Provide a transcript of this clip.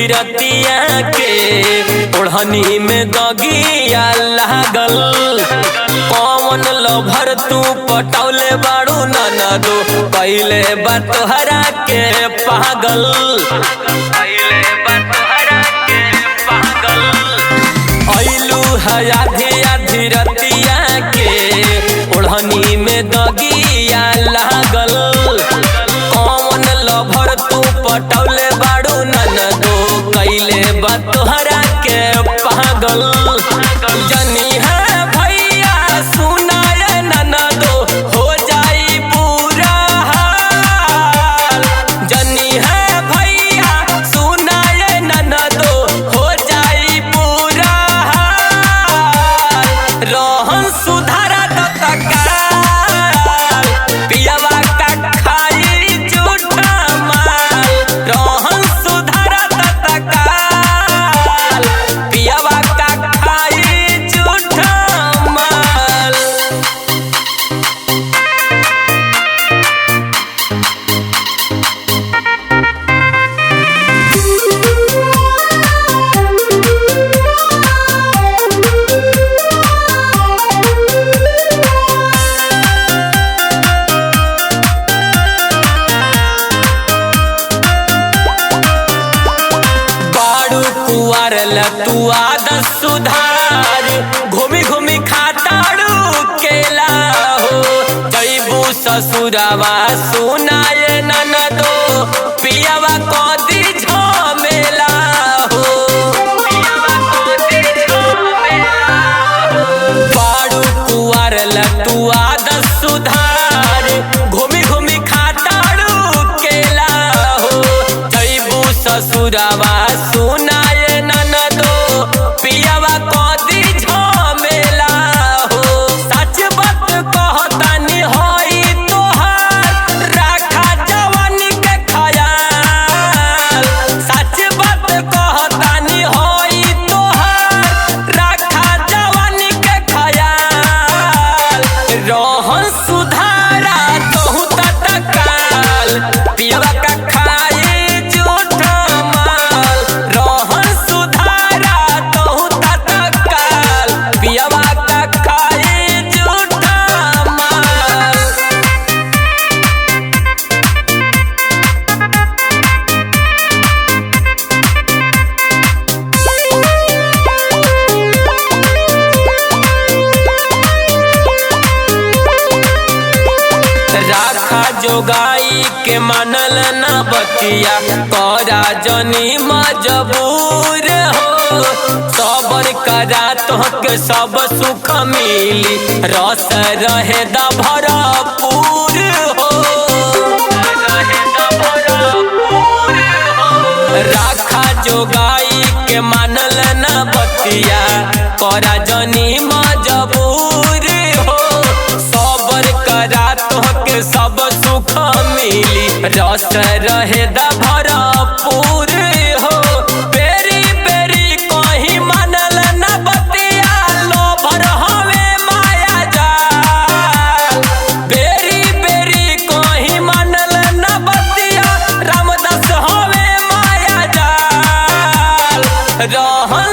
रतिया के ओढ़नी में दगिया लागल। कौन लभर तू पटौले बाड़ू ननदो कैले बा तोहरा के पागल। ऐलू है आधी आधी रतिया के ओढ़नी में दगिया लागल। कौन लभर तू पटौले बाड़ू ननदो कैले बा तोहरा के पागल। जनी है भैया सुनाए ननदो हो जाई बुरा हाल। जनी है भैया सुनाए ननदो हो जाई बुरा हाल। रोहन सुधारा तत्काल पियावा का खाई झूठा माल। रोहन सुधारा तत्काल पियावा का खाई झूठा माल। बाड़ू कुआर तू आदत सुधार। घूमी घूमी खाताड़ू केला हो जैबू ससुरावा सुनाए ननदो पियावा कदी झमेला हो। बाड़ू कुआर तू आदत सुधार। घूमी घूमी खाताड़ू केला हो जैबू ससुरावा सुनाए ननदो पियावा कदी झमेला हो। सच बात कहतानी होई तोहार राखा जवानी के ख्याल। सच बात कहतानी होई तोहार राखा जवानी के ख्याल। रोहन सुधारा तोहू तत्काल पियावा का खाई झूठा माल। रोहन सुधारा तोहू तत्काल पियावा का खाई झूठा माल। राखा जोगाई के मानल ना बतिया करा जनी मजबूर हो। सबर करा तोहके सब सुख मिली रस रहे दा भरपूर हो। राखा जोगाई के मानल ना बतिया करा जनी मजबूर हो। सबर करा तोहके सब सुख मिली रस रहे दा भरपूर हो। बेरी बेरी कहीं मानल ना बतिया लोभर हवे माया जाल। बेरी बेरी कहीं मानल ना बतिया रामदास हवे माया जाल। रोहन